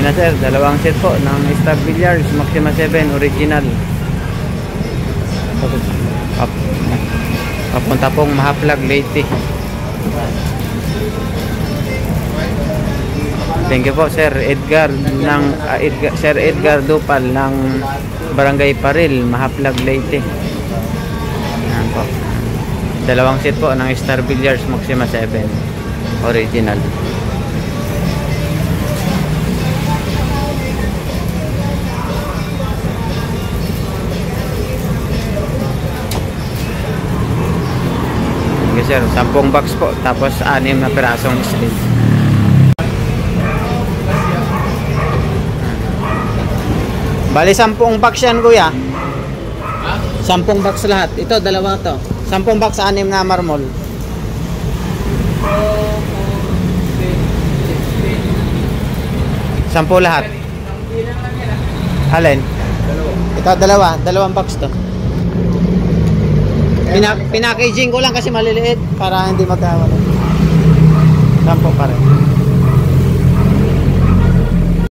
na sir, dalawang set po ng Star Billiards Maxima 7 original. Papunta pong Mahaplag, Leyte. Thank you po Sir Edgar ng Sir Edgar Dupal ng Barangay Paril, Mahaplag, Leyte. Ayan po. Dalawang set po ng Star Billiards Maxima 7 original. Okay sir, 10 box po tapos 6 na pirasong slip. Bali 10 box yan kuya. 10 box lahat. Ito dalawa to. 10 box 6 na marmol. 10 lahat. Alin? Ito dalawang box to. Pinackaging ko lang kasi maliliit para hindi magkawala. 10 pa rin.